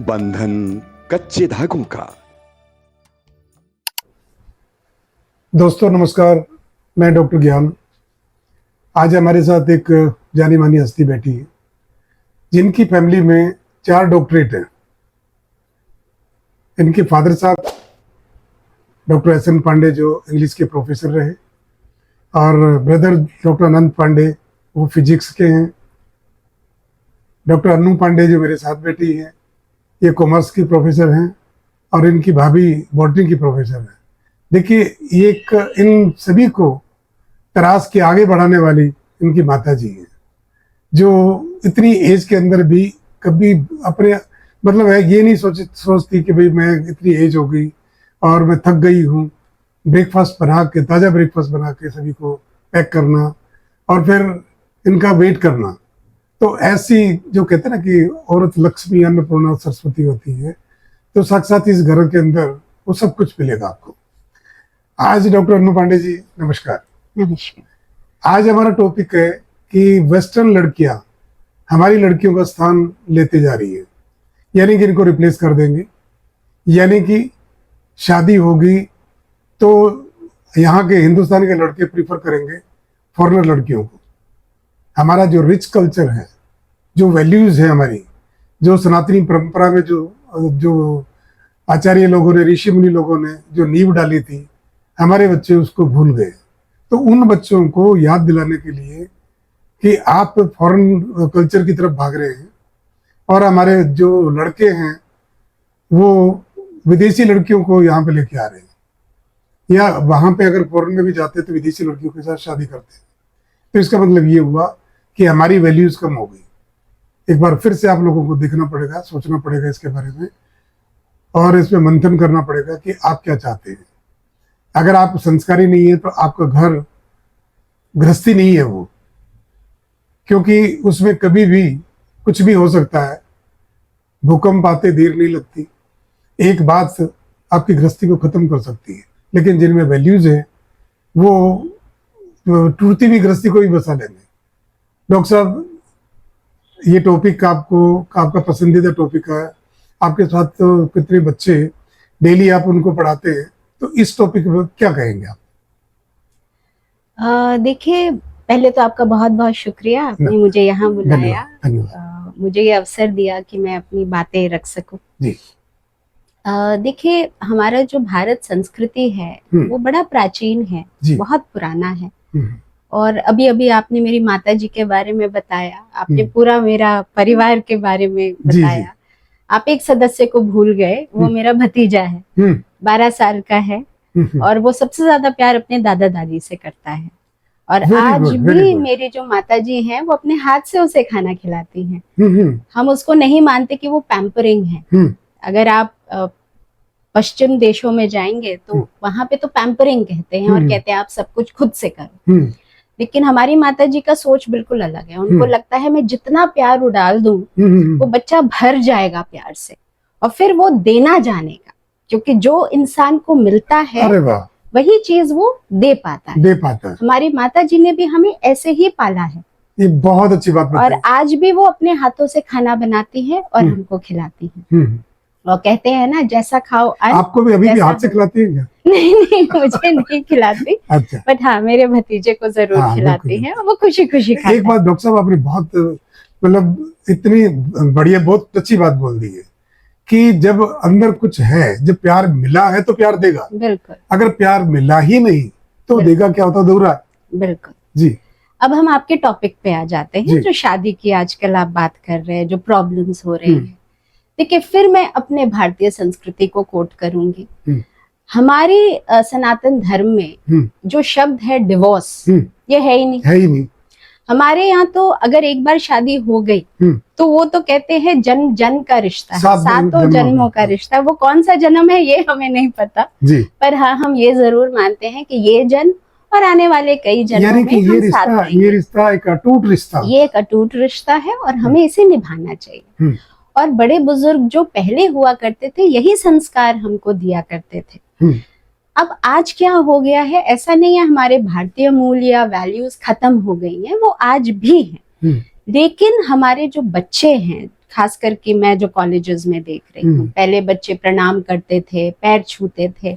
बंधन कच्चे धागों का। दोस्तों नमस्कार, मैं डॉक्टर ज्ञान। आज हमारे साथ एक जानी मानी हस्ती बैठी है जिनकी फैमिली में 4 डॉक्टरेट हैं। इनके फादर साहब डॉक्टर एस.एन. पांडे जो इंग्लिश के प्रोफेसर रहे, और ब्रदर डॉक्टर अनंत पांडे वो फिजिक्स के हैं। डॉक्टर अनु पांडे जो मेरे साथ बैठी हैं ये कॉमर्स की प्रोफेसर हैं, और इनकी भाभी बॉटनी की प्रोफेसर है। देखिए, एक इन सभी को तराश के आगे बढ़ाने वाली इनकी माता जी हैं, जो इतनी एज के अंदर भी कभी अपने मतलब है ये नहीं सोचती कि भाई मैं इतनी एज हो गई और मैं थक गई हूँ। ब्रेकफास्ट बना के, ताज़ा ब्रेकफास्ट बना के सभी को पैक करना और फिर इनका वेट करना। तो ऐसी जो कहते हैं ना कि औरत लक्ष्मी अन्नपूर्णा सरस्वती होती है, तो साक्षात इस घर के अंदर वो सब कुछ मिलेगा आपको। आज डॉक्टर अनु पांडे जी नमस्कार। नमस्कार। आज हमारा टॉपिक है कि वेस्टर्न लड़कियां हमारी लड़कियों का स्थान लेते जा रही है, यानी कि इनको रिप्लेस कर देंगे, यानी कि शादी होगी तो यहाँ के हिंदुस्तान के लड़के प्रीफर करेंगे फॉरेनर लड़कियों को। हमारा जो रिच कल्चर है, जो वैल्यूज है हमारी, जो सनातनी परंपरा में जो आचार्य लोगों ने, ऋषि मुनि लोगों ने जो नींव डाली थी, हमारे बच्चे उसको भूल गए। तो उन बच्चों को याद दिलाने के लिए कि आप फॉरेन कल्चर की तरफ भाग रहे हैं और हमारे जो लड़के हैं वो विदेशी लड़कियों को यहाँ पे लेके आ रहे हैं, या वहाँ पे अगर फॉरेन में भी जाते तो विदेशी लड़कियों के साथ शादी करते हैं। तो इसका मतलब ये हुआ कि हमारी वैल्यूज कम हो गई। एक बार फिर से आप लोगों को देखना पड़ेगा, सोचना पड़ेगा इसके बारे में, और इसमें मंथन करना पड़ेगा कि आप क्या चाहते हैं। अगर आप संस्कारी नहीं है तो आपका घर गृहस्थी नहीं है वो, क्योंकि उसमें कभी भी कुछ भी हो सकता है। भूकंप आते देर नहीं लगती, एक बात आपकी गृहस्थी को खत्म कर सकती है। लेकिन जिनमें वैल्यूज है वो टूटती हुई गृहस्थी को भी बसा लेंगे। डॉक्टर साहब, ये टॉपिक आपका पसंदीदा टॉपिक है। आपके साथ तो कितने बच्चे डेली आप उनको पढ़ाते हैं, तो इस टॉपिक में क्या कहेंगे आप? देखिए, पहले तो आपका बहुत बहुत शुक्रिया, आपने मुझे यहाँ बुलाया, मुझे ये अवसर दिया कि मैं अपनी बातें रख सकूं। जी। देखिए, हमारा जो भारत संस्कृति है वो बड़ा प्राचीन है, बहुत पुराना है। और अभी अभी आपने मेरी माता जी के बारे में बताया, आपने पूरा मेरा परिवार के बारे में बताया। आप एक सदस्य को भूल गए, वो मेरा भतीजा है, 12 साल का है, और वो सबसे ज्यादा प्यार अपने दादा दादी से करता है। और आज भी मेरी जो माता जी हैं वो अपने हाथ से उसे खाना खिलाती हैं। हम उसको नहीं मानते कि वो पैम्परिंग है। अगर आप पश्चिम देशों में जाएंगे तो वहां पे तो पैम्परिंग कहते हैं, और कहते हैं आप सब कुछ खुद से करो। लेकिन हमारी माता जी का सोच बिल्कुल अलग है। उनको लगता है मैं जितना प्यार उडाल दूं वो बच्चा भर जाएगा प्यार से, और फिर वो देना जानेगा, क्योंकि जो इंसान को मिलता है वही चीज वो दे पाता है। हमारी माता जी ने भी हमें ऐसे ही पाला है। ये बहुत अच्छी बात बताई। और आज भी वो अपने हाथों से खाना बनाती है और हमको खिलाती है। और कहते हैं ना, जैसा खाओ। आपको भी अभी भी हाथ से खिलाती है क्या? नहीं, मुझे नहीं खिलाती। अच्छा। बट हाँ, मेरे भतीजे को जरूर खिलाती है, और वो खुशी खुशी खाता है। एक बात डॉक्टर साहब, आपने बहुत मतलब इतनी बढ़िया, बहुत अच्छी बात बोल दी है कि जब अंदर कुछ है, जब प्यार मिला है तो प्यार देगा। बिल्कुल। अगर प्यार मिला ही नहीं तो देगा क्या, होता अधूरा। बिल्कुल जी। अब हम आपके टॉपिक पे आ जाते हैं, जो शादी की आजकल आप बात कर रहे हैं, जो प्रॉब्लम्स हो रही हैं। देखिए, फिर मैं अपने भारतीय संस्कृति को कोट करूंगी। हमारी सनातन धर्म में जो शब्द है डिवोर्स, ये है ही नहीं। हमारे यहाँ तो अगर एक बार शादी हो गई तो वो तो कहते हैं जन्म जन्म का रिश्ता है, 7 जन्मों का रिश्ता। वो कौन सा जन्म है ये हमें नहीं पता, पर हाँ, हम ये जरूर मानते हैं कि ये जन्म और आने वाले कई जन्मों में हम साथ रहेंगे। ये रिश्ता एक अटूट रिश्ता, ये एक अटूट रिश्ता है, और हमें इसे निभाना चाहिए। और बड़े बुजुर्ग जो पहले हुआ करते थे, यही संस्कार हमको दिया करते थे। अब आज क्या हो गया है, ऐसा नहीं है हमारे भारतीय मूल्य या वैल्यूज खत्म हो गई हैं, वो आज भी हैं। लेकिन हमारे जो बच्चे हैं, खास करके मैं जो कॉलेजेस में देख रही हूँ, पहले बच्चे प्रणाम करते थे, पैर छूते थे,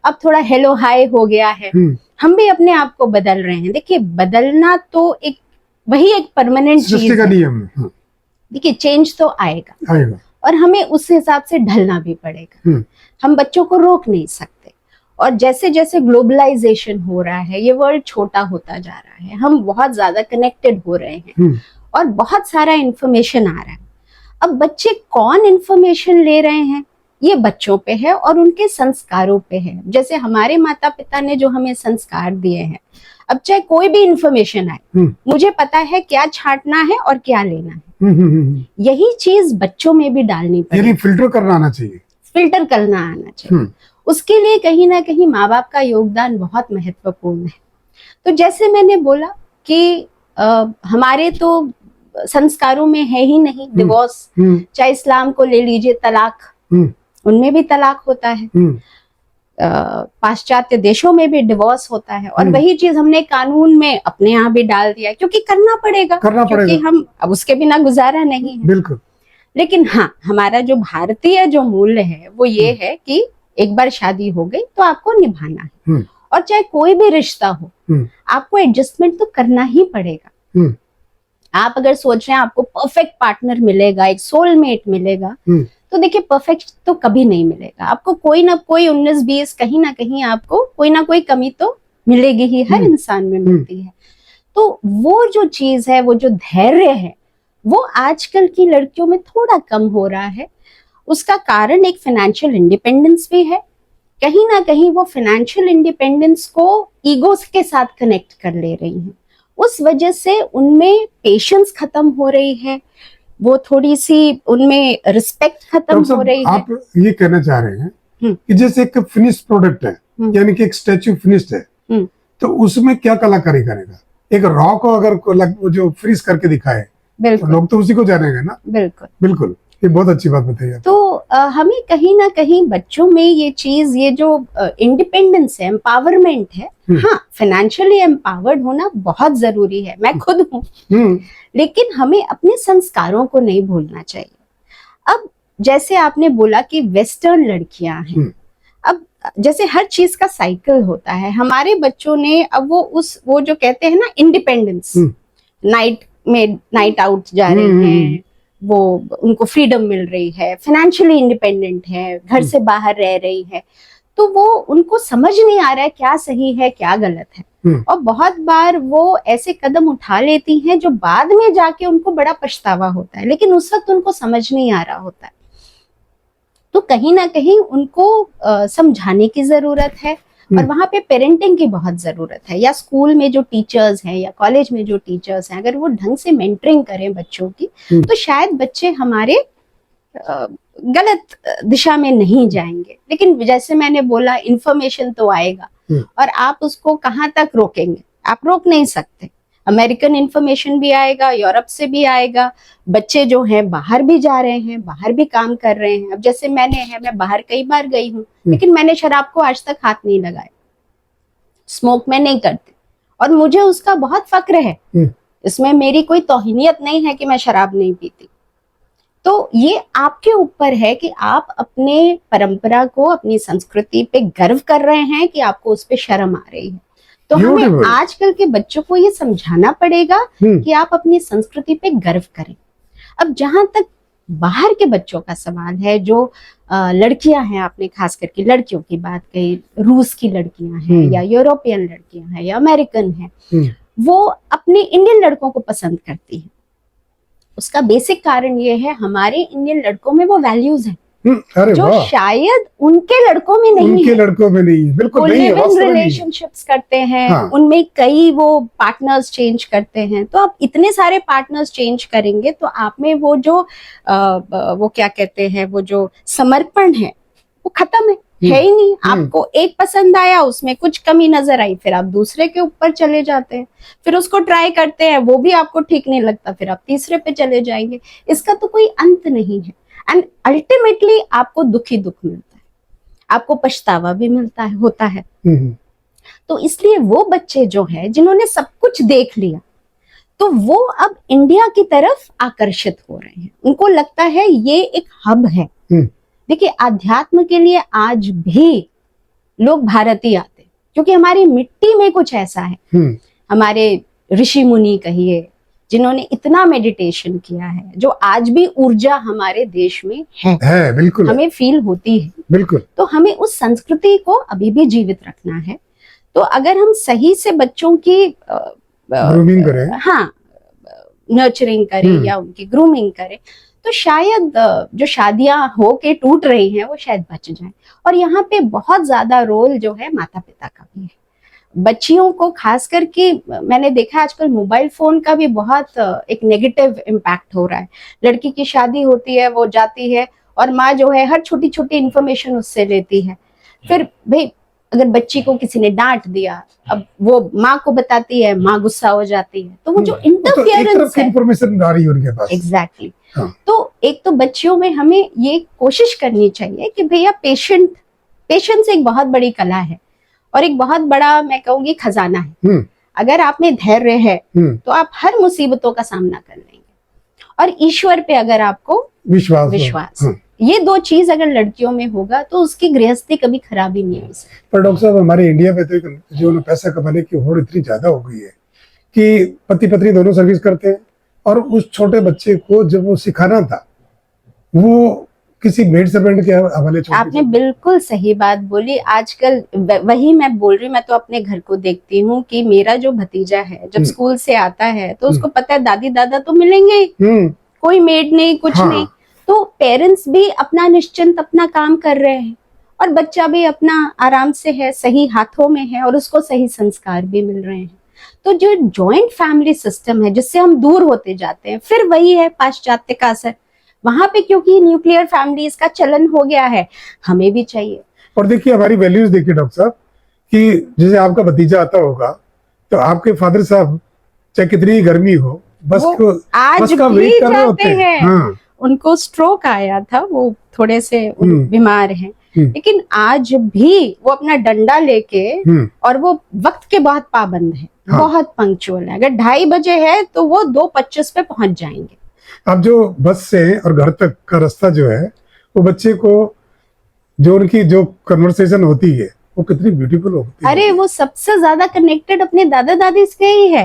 अब थोड़ा हेलो हाय हो गया है। हम भी अपने आप को बदल रहे हैं। देखिए, बदलना तो वही एक परमानेंट चीज का है। नियम है। देखिए, चेंज तो आएगा और हमें उस हिसाब से ढलना भी पड़ेगा। हम बच्चों को रोक नहीं सकते। और जैसे जैसे ग्लोबलाइजेशन हो रहा है, ये वर्ल्ड छोटा होता जा रहा है, हम बहुत ज्यादा कनेक्टेड हो रहे हैं और बहुत सारा इंफॉर्मेशन आ रहा है। अब बच्चे कौन इंफॉर्मेशन ले रहे हैं, ये बच्चों पे है और उनके संस्कारों पे है। जैसे हमारे माता पिता ने जो हमें संस्कार दिए हैं, अब चाहे कोई भी इंफॉर्मेशन आए, मुझे पता है क्या छांटना है और क्या लेना है। यही चीज बच्चों में भी डालनी पड़ेगी। फिल्टर करना आना चाहिए। फिल्टर करना आना चाहिए। उसके लिए कहीं ना कहीं माँ बाप का योगदान बहुत महत्वपूर्ण है। तो जैसे मैंने बोला कि हमारे तो संस्कारों में है ही नहीं डिवोर्स। चाहे इस्लाम को ले लीजिए, तलाक, उनमें भी तलाक होता है। पाश्चात्य देशों में भी डिवोर्स होता है और वही चीज हमने कानून में अपने यहाँ भी डाल दिया, क्योंकि करना पड़ेगा क्योंकि हम अब उसके बिना गुजारा नहीं है। बिल्कुल। लेकिन हाँ, हमारा जो भारतीय जो मूल्य है वो ये है कि एक बार शादी हो गई तो आपको निभाना है, और चाहे कोई भी रिश्ता हो आपको एडजस्टमेंट तो करना ही पड़ेगा। आप अगर सोच रहे हैं आपको परफेक्ट पार्टनर मिलेगा, एक सोलमेट मिलेगा, तो देखिए परफेक्ट तो कभी नहीं मिलेगा। आपको कोई ना कोई 19-20 कहीं ना कहीं आपको कोई ना कोई कमी तो मिलेगी ही, हर इंसान में मिलती है। तो वो जो चीज है, वो जो धैर्य है, वो आजकल की लड़कियों में थोड़ा कम हो रहा है। उसका कारण एक फाइनेंशियल इंडिपेंडेंस भी है। कहीं ना कहीं वो फाइनेंशियल इंडिपेंडेंस को ईगोस के साथ कनेक्ट कर ले रही हैं। उस वजह से उनमें पेशेंस खत्म हो रही है, वो थोड़ी सी उनमें रिस्पेक्ट खत्म हो रही है। आप ये कहना चाह रहे हैं कि जैसे एक फिनिश प्रोडक्ट है, यानी कि एक स्टैच्यू फिनिश्ड है, तो उसमें क्या कलाकारी करेगा? एक रॉ को अगर जो फ्रीज करके दिखाए तो लोग तो उसी को जानेंगे ना। बिल्कुल बिल्कुल, ये बहुत अच्छी बात बताई आप। तो हमें कहीं ना कहीं बच्चों में ये चीज, ये जो इंडिपेंडेंस है, एम्पावरमेंट है, हाँ, फाइनेंशियली एम्पावर्ड होना बहुत जरूरी है, मैं खुद हूँ, लेकिन हमें अपने संस्कारों को नहीं भूलना चाहिए। अब जैसे आपने बोला कि वेस्टर्न लड़कियां हैं, अब जैसे हर चीज का साइकिल होता है। हमारे बच्चों ने अब वो जो कहते हैं ना इंडिपेंडेंस, नाइट आउट जा रहे हैं, वो उनको फ्रीडम मिल रही है, फाइनेंशियली इंडिपेंडेंट है, घर से बाहर रह रही है, तो वो उनको समझ नहीं आ रहा है क्या सही है क्या गलत है। और बहुत बार वो ऐसे कदम उठा लेती हैं जो बाद में जाके उनको बड़ा पछतावा होता है, लेकिन उस वक्त उनको समझ नहीं आ रहा होता है। तो कहीं ना कहीं उनको समझाने की जरूरत है और वहां पे पेरेंटिंग की बहुत जरूरत है। या स्कूल में जो टीचर्स हैं या कॉलेज में जो टीचर्स हैं, अगर वो ढंग से मेंटरिंग करें बच्चों की, तो शायद बच्चे हमारे गलत दिशा में नहीं जाएंगे। लेकिन जैसे मैंने बोला, इंफॉर्मेशन तो आएगा और आप उसको कहाँ तक रोकेंगे? आप रोक नहीं सकते। अमेरिकन इंफॉर्मेशन भी आएगा, यूरोप से भी आएगा। बच्चे जो हैं बाहर भी जा रहे हैं, बाहर भी काम कर रहे हैं। अब जैसे मैं बाहर कई बार गई हूँ, लेकिन मैंने शराब को आज तक हाथ नहीं लगाया, स्मोक मैं नहीं करती, और मुझे उसका बहुत फक्र है। इसमें मेरी कोई तौहीनियत नहीं है कि मैं शराब नहीं पीती। तो ये आपके ऊपर है कि आप अपने परंपरा को, अपनी संस्कृति पे गर्व कर रहे हैं कि आपको उस पे शर्म आ रही है। तो हमें आजकल के बच्चों को ये समझाना पड़ेगा कि आप अपनी संस्कृति पे गर्व करें। अब जहां तक बाहर के बच्चों का सवाल है, जो लड़कियां हैं, आपने खास करके लड़कियों की बात कही, रूस की लड़कियां हैं या यूरोपियन लड़कियां हैं या अमेरिकन हैं, वो अपने इंडियन लड़कों को पसंद करती हैं। उसका बेसिक कारण ये है, हमारे इंडियन लड़कों में वो वैल्यूज हैं जो शायद उनके लड़कों में नहीं है। उनके लड़कों में नहीं है, बिल्कुल नहीं है। रिलेशनशिप्स करते हैं, हाँ। उनमें कई वो पार्टनर्स चेंज करते हैं। तो आप इतने सारे पार्टनर्स चेंज करेंगे तो आप में वो जो वो क्या कहते हैं, वो जो समर्पण है वो खत्म है ही नहीं। आपको एक पसंद आया, उसमें कुछ कमी नजर आई, फिर आप दूसरे के ऊपर चले जाते हैं, फिर उसको ट्राई करते हैं, वो भी आपको ठीक नहीं लगता, फिर आप तीसरे पे चले जाएंगे। इसका तो कोई अंत नहीं है। एंड अल्टीमेटली आपको दुख ही दुख मिलता है, आपको पछतावा भी मिलता है, होता है। तो इसलिए वो बच्चे जो हैं जिन्होंने सब कुछ देख लिया, तो वो अब इंडिया की तरफ आकर्षित हो रहे हैं, उनको लगता है ये एक हब है। देखिए, अध्यात्म के लिए आज भी लोग भारत ही आते, क्योंकि हमारी मिट्टी में कुछ ऐसा है। हमारे ऋषि मुनि कहिए, जिन्होंने इतना मेडिटेशन किया है, जो आज भी ऊर्जा हमारे देश में है बिल्कुल, हमें फील होती है। बिल्कुल। तो हमें उस संस्कृति को अभी भी जीवित रखना है। तो अगर हम सही से बच्चों की ग्रूमिंग करें, हाँ, नर्चरिंग करें या उनकी ग्रूमिंग करें, तो शायद जो शादियां हो के टूट रही हैं वो शायद बच जाएं। और यहाँ पे बहुत ज्यादा रोल जो है माता पिता का भी है। बच्चियों को खास करके मैंने देखा आजकल मोबाइल फोन का भी बहुत एक नेगेटिव इम्पैक्ट हो रहा है। लड़की की शादी होती है, वो जाती है और माँ जो है हर छोटी छोटी इन्फॉर्मेशन उससे लेती है। फिर भाई अगर बच्ची को किसी ने डांट दिया, अब वो माँ को बताती है, माँ गुस्सा हो जाती है, तो वो जो इंटरफियरेंस है, इंफॉर्मेशन आ रही है उनके पास। एग्जैक्टली। तो एक तो बच्चियों में हमें ये कोशिश करनी चाहिए कि भैया पेशेंस एक बहुत बड़ी कला है और एक बहुत बड़ा, मैं कहूंगी, खजाना है। अगर आप में धैर्य है तो आप हर मुसीबतों का सामना कर लेंगे, और ईश्वर पे अगर आपको विश्वास ये दो चीज अगर लड़कियों में होगा तो उसकी गृहस्थी कभी खराब ही नहीं हो सकती। पर डॉक्टर साहब, हमारे इंडिया में तो जो पैसा कमाने की होड़ इतनी ज्यादा हो गई है कि पति पत्नी दोनों सर्विस करते हैं, और उस छोटे बच्चे को जब वो सिखाना था वो किसी मेड सर्वेंट के हवाले छोड़। आपने बिल्कुल सही बात बोली। आजकल वही मैं बोल रही हूँ, मैं तो अपने घर को देखती हूँ कि मेरा जो भतीजा है जब स्कूल से आता है तो उसको पता है दादी दादा तो मिलेंगे, कोई मेड नहीं, कुछ नहीं। तो पेरेंट्स भी अपना निश्चिंत अपना काम कर रहे हैं और बच्चा भी अपना आराम से है, सही हाथों में है, और उसको सही संस्कार भी मिल रहे हैं। तो जो जॉइंट फैमिली सिस्टम है जिससे हम दूर होते जाते हैं, फिर वही है पाश्चात्य का असर वहां पे, क्योंकि न्यूक्लियर फैमिलीज का चलन हो गया है, हमें भी चाहिए। और देखिए हमारी वैल्यूज देखिए डॉक्टर साहब, कि जैसे आपका भतीजा आता होगा तो आपके फादर साहब चाहे कितनी ही गर्मी हो बस आज का भी वेट कर रहे जाते होते हैं। हाँ। उनको स्ट्रोक आया था, वो थोड़े से बीमार हैं, लेकिन आज भी वो अपना डंडा लेके, और वो वक्त के बहुत पाबंद है, बहुत पंक्चुअल है। अगर 2:30 बजे है तो वो 2:25 पे पहुंच जाएंगे। अब जो बस से और घर तक का रास्ता जो है, वो बच्चे को जो उनकी जो कन्वर्सेशन होती है वो कितनी ब्यूटीफुल होती है। अरे वो सबसे ज्यादा कनेक्टेड अपने दादा दादी से ही है।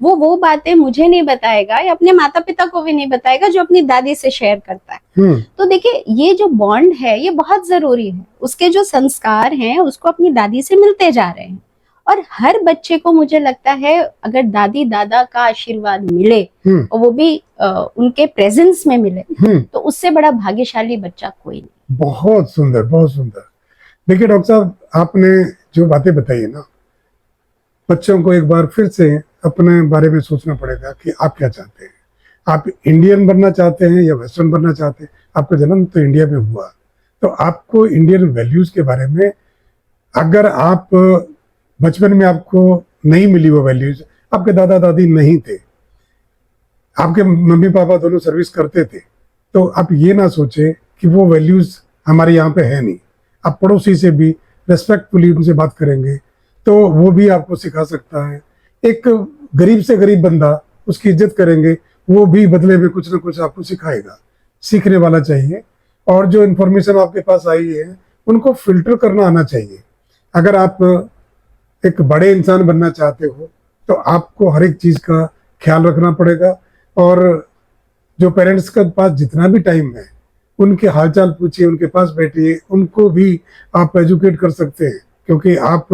वो बातें मुझे नहीं बताएगा या अपने माता पिता को भी नहीं बताएगा जो अपनी दादी से शेयर करता है। तो देखिए ये जो बॉन्ड है ये बहुत जरूरी है। उसके जो संस्कार हैं उसको अपनी दादी से मिलते जा रहे हैं, और हर बच्चे को मुझे लगता है अगर दादी दादा का आशीर्वाद मिले और वो भी उनके प्रेजेंस में मिले, तो उससे बड़ा भाग्यशाली बच्चा कोई नहीं। बहुत सुंदर, बहुत सुंदर। देखिए डॉक्टर साहब, आपने जो बातें बताई है ना, बच्चों को एक बार फिर से अपने बारे में सोचना पड़ेगा कि आप क्या चाहते हैं। आप इंडियन बनना चाहते हैं या वेस्टर्न बनना चाहते हैं? आपका जन्म तो इंडिया में हुआ, तो आपको इंडियन वैल्यूज के बारे में, अगर आप बचपन में आपको नहीं मिली वो वैल्यूज, आपके दादा दादी नहीं थे, आपके मम्मी पापा दोनों सर्विस करते थे, तो आप ये ना सोचे कि वो वैल्यूज हमारे यहाँ पे है नहीं। आप पड़ोसी से भी रेस्पेक्टफुली उनसे बात करेंगे तो वो भी आपको सिखा सकता है। एक गरीब से गरीब बंदा, उसकी इज्जत करेंगे, वो भी बदले में कुछ ना कुछ आपको सिखाएगा। सीखने वाला चाहिए, और जो इन्फॉर्मेशन आपके पास आई है उनको फिल्टर करना आना चाहिए। अगर आप एक बड़े इंसान बनना चाहते हो तो आपको हर एक चीज का ख्याल रखना पड़ेगा, और जो पेरेंट्स के पास जितना भी टाइम है उनके हालचाल पूछिए, उनके पास बैठिए, उनको भी आप एजुकेट कर सकते हैं, क्योंकि आप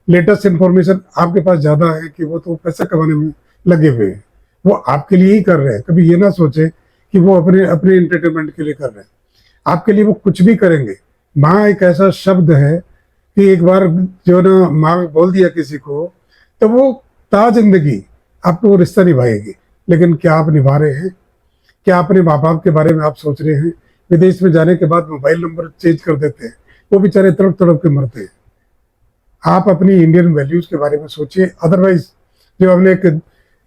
लेटेस्ट इंफॉर्मेशन आपके पास ज्यादा है कि वो तो पैसा कमाने में लगे हुए हैं, वो आपके लिए ही कर रहे हैं। कभी ये ना सोचे कि वो अपने अपने एंटरटेनमेंट के लिए कर रहे हैं, आपके लिए वो कुछ भी करेंगे। माँ एक ऐसा शब्द है कि एक बार जो ना माँ बोल दिया किसी को तो वो ता जिंदगी आपको वो रिश्ता निभाएगी। लेकिन क्या आप निभा रहे हैं? क्या अपने माँ बाप के बारे में आप सोच रहे हैं? विदेश में जाने के बाद मोबाइल नंबर चेंज कर देते हैं, वो बेचारे तड़प तड़प के मरते हैं। आप अपनी इंडियन वैल्यूज के बारे में सोचिए। अदरवाइज जो हमने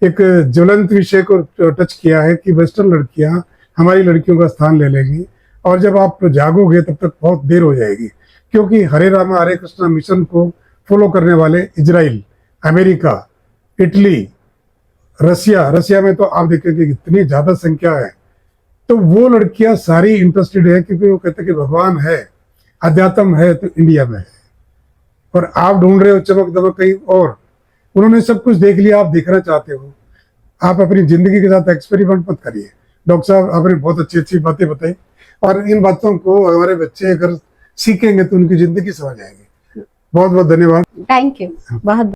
एक ज्वलंत विषय को टच किया है कि वेस्टर्न लड़कियां हमारी लड़कियों का स्थान ले लेंगी, और जब आप जागोगे तब तक बहुत देर हो जाएगी, क्योंकि हरे रामा हरे कृष्णा मिशन को फॉलो करने वाले इजराइल, अमेरिका, इटली, रसिया में तो आप देखेंगे कि इतनी ज्यादा संख्या है, तो वो लड़कियां सारी इंटरेस्टेड है क्योंकि वो कहते हैं कि भगवान है, अध्यात्म है तो इंडिया में है। और आप ढूंढ रहे हो चमक दमक कहीं और, उन्होंने सब कुछ देख लिया, आप देखना चाहते हो, आप अपनी जिंदगी के साथ एक्सपेरिमेंट मत करिए। डॉक्टर साहब आपने बहुत अच्छी अच्छी बातें बताई, और इन बातों को हमारे बच्चे अगर सीखेंगे तो उनकी जिंदगी समझ आएगी। बहुत बहुत धन्यवाद। थैंक यू बहुत।